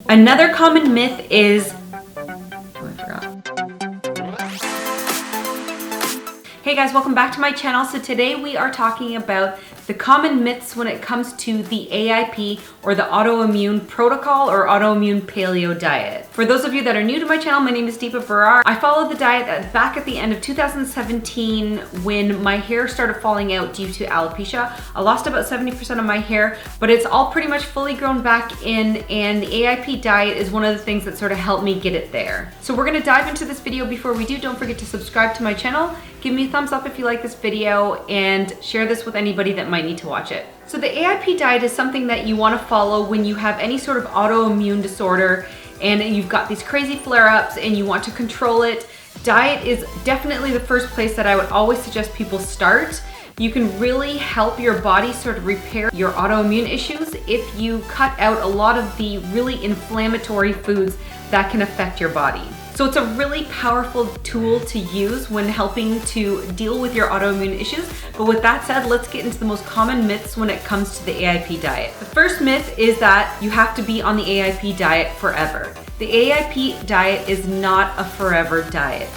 Another common myth is, oh, I forgot. Hey guys, welcome back to my channel. So today we are talking about the common myths when it comes to the AIP or the autoimmune protocol or autoimmune paleo diet. For those of you that are new to my channel, my name is Deepa Berar. I followed the diet back at the end of 2017 when my hair started falling out due to alopecia. I lost about 70% of my hair, but it's all pretty much fully grown back in, and the AIP diet is one of the things that sort of helped me get it there. So we're gonna dive into this video. Before we do, don't forget to subscribe to my channel. Give me a thumbs up if you like this video and share this with anybody that might need to watch it. So the AIP diet is something that you want to follow when you have any sort of autoimmune disorder and you've got these crazy flare-ups and you want to control it. Diet is definitely the first place that I would always suggest people start. You can really help your body sort of repair your autoimmune issues if you cut out a lot of the really inflammatory foods that can affect your body. So it's a really powerful tool to use when helping to deal with your autoimmune issues. But with that said, let's get into the most common myths when it comes to the AIP diet. The first myth is that you have to be on the AIP diet forever. The AIP diet is not a forever diet.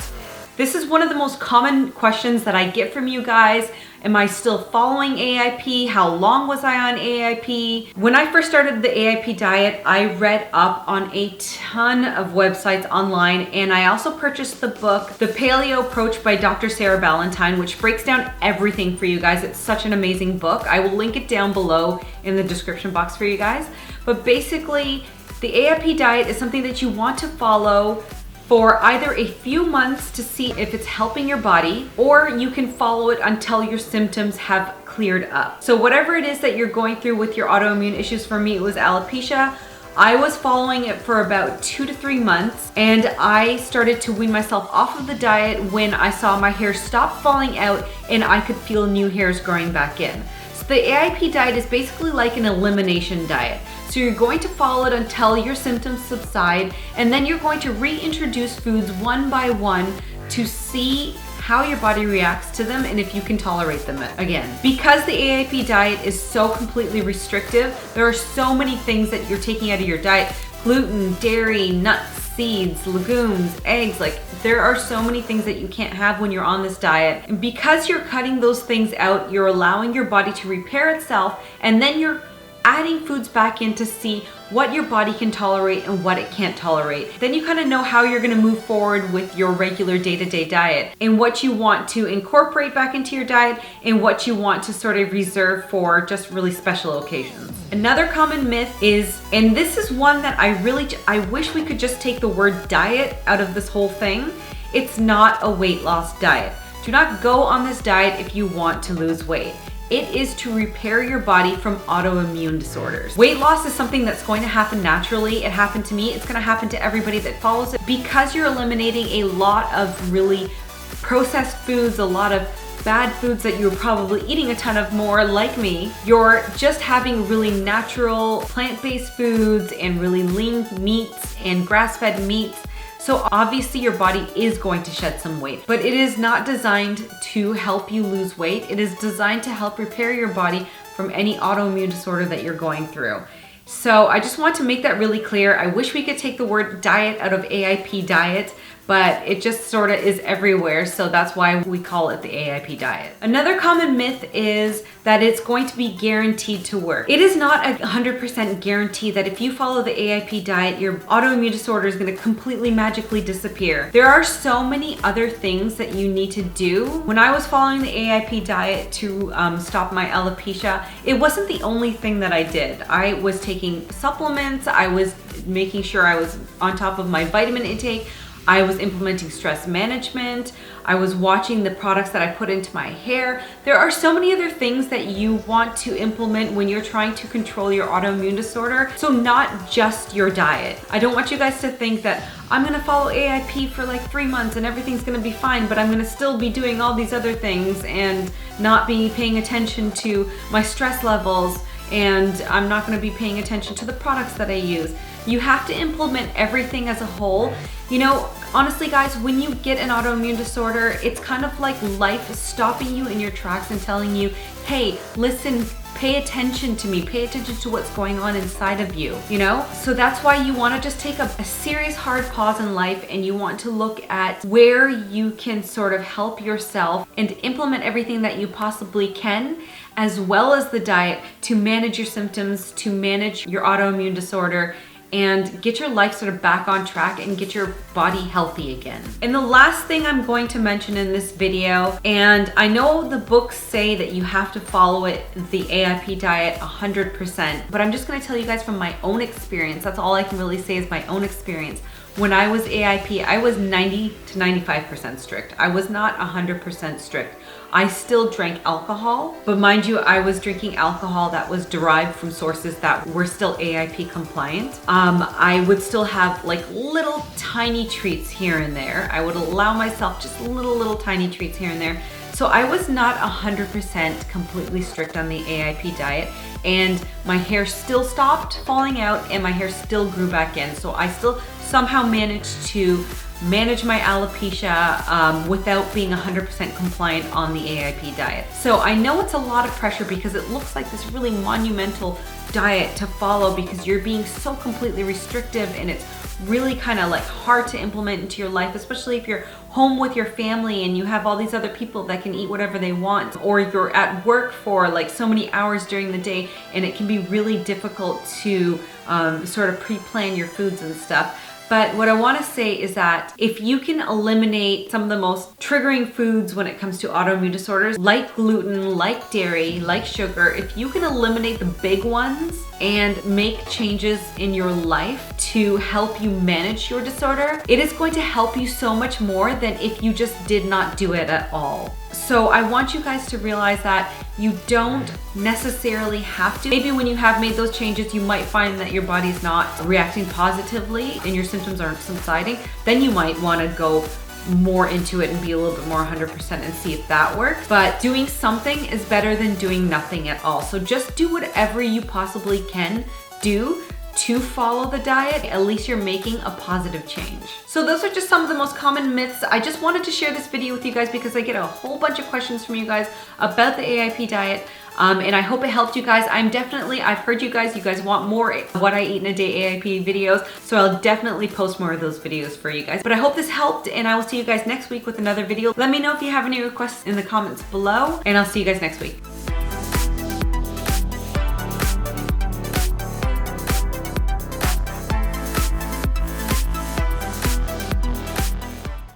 This is one of the most common questions that I get from you guys. Am I still following AIP? How long was I on AIP? When I first started the AIP diet, I read up on a ton of websites online, and I also purchased the book, The Paleo Approach by Dr. Ballantyne, which breaks down everything for you guys. It's such an amazing book. I will link it down below in the description box for you guys. But basically, the AIP diet is something that you want to follow for either a few months to see if it's helping your body, or you can follow it until your symptoms have cleared up. So whatever it is that you're going through with your autoimmune issues, for me it was alopecia. I was following it for about 2 to 3 months, and I started to wean myself off of the diet when I saw my hair stop falling out and I could feel new hairs growing back in. So the AIP diet is basically like an elimination diet. So you're going to follow it until your symptoms subside, and then you're going to reintroduce foods one by one to see how your body reacts to them and if you can tolerate them again. Because the AIP diet is so completely restrictive, there are so many things that you're taking out of your diet: gluten, dairy, nuts, seeds, legumes, eggs. Like, there are so many things that you can't have when you're on this diet. And because you're cutting those things out, you're allowing your body to repair itself, and then you're adding foods back in to see what your body can tolerate and what it can't tolerate. Then you kind of know how you're going to move forward with your regular day-to-day diet and what you want to incorporate back into your diet and what you want to sort of reserve for just really special occasions. Another common myth is, and this is one that I wish we could just take the word diet out of this whole thing. It's not a weight loss diet. Do not go on this diet if you want to lose weight. It is to repair your body from autoimmune disorders. Weight loss is something that's going to happen naturally. It happened to me. It's going to happen to everybody that follows it, because you're eliminating a lot of really processed foods, a lot of bad foods that you're probably eating a ton of more, like me. You're just having really natural plant-based foods and really lean meats and grass-fed meats. So obviously your body is going to shed some weight, but it is not designed to help you lose weight. It is designed to help repair your body from any autoimmune disorder that you're going through. So I just want to make that really clear. I wish we could take the word diet out of AIP diet, but it just sort of is everywhere, so that's why we call it the AIP diet. Another common myth is that it's going to be guaranteed to work. It is not a 100% guarantee that if you follow the AIP diet, your autoimmune disorder is going to completely magically disappear. There are so many other things that you need to do. When I was following the AIP diet to stop my alopecia, it wasn't the only thing that I did. I was taking supplements, I was making sure I was on top of my vitamin intake, I was implementing stress management, I was watching the products that I put into my hair. There are so many other things that you want to implement when you're trying to control your autoimmune disorder. So not just your diet. I don't want you guys to think that I'm gonna follow AIP for like 3 months and everything's gonna be fine, but I'm gonna still be doing all these other things and not be paying attention to my stress levels, and I'm not gonna be paying attention to the products that I use. You have to implement everything as a whole. You know, honestly guys, when you get an autoimmune disorder, it's kind of like life stopping you in your tracks and telling you, hey, listen, pay attention to me, pay attention to what's going on inside of you, you know? So that's why you want to just take a serious hard pause in life, and you want to look at where you can sort of help yourself and implement everything that you possibly can, as well as the diet, to manage your symptoms, to manage your autoimmune disorder, and get your life sort of back on track and get your body healthy again. And the last thing I'm going to mention in this video, and I know the books say that you have to follow it, the AIP diet 100%, but I'm just gonna tell you guys from my own experience. That's all I can really say is my own experience. When I was AIP, I was 90 to 95% strict. I was not 100% strict. I still drank alcohol, but mind you, I was drinking alcohol that was derived from sources that were still AIP compliant. I would still have like little tiny treats here and there. I would allow myself just little tiny treats here and there. So I was not 100% completely strict on the AIP diet, and my hair still stopped falling out and my hair still grew back in. So I still somehow managed to manage my alopecia without being 100% compliant on the AIP diet. So I know it's a lot of pressure because it looks like this really monumental diet to follow because you're being so completely restrictive, and it's really kind of like hard to implement into your life, especially if you're home with your family and you have all these other people that can eat whatever they want, or you're at work for like so many hours during the day, and it can be really difficult to sort of pre-plan your foods and stuff. But what I want to say is that if you can eliminate some of the most triggering foods when it comes to autoimmune disorders, like gluten, like dairy, like sugar, if you can eliminate the big ones and make changes in your life to help you manage your disorder, it is going to help you so much more than if you just did not do it at all. So I want you guys to realize that you don't necessarily have to. Maybe when you have made those changes, you might find that your body's not reacting positively and your symptoms aren't subsiding. Then you might want to go more into it and be a little bit more 100% and see if that works. But doing something is better than doing nothing at all. So just do whatever you possibly can do to follow the diet. At least you're making a positive change. So those are just some of the most common myths. I just wanted to share this video with you guys because I get a whole bunch of questions from you guys about the AIP diet. And I hope it helped you guys. I've heard you guys want more what I eat in a day AIP videos, so I'll definitely post more of those videos for you guys. But I hope this helped, and I will see you guys next week with another video. Let me know if you have any requests in the comments below, and I'll see you guys next week.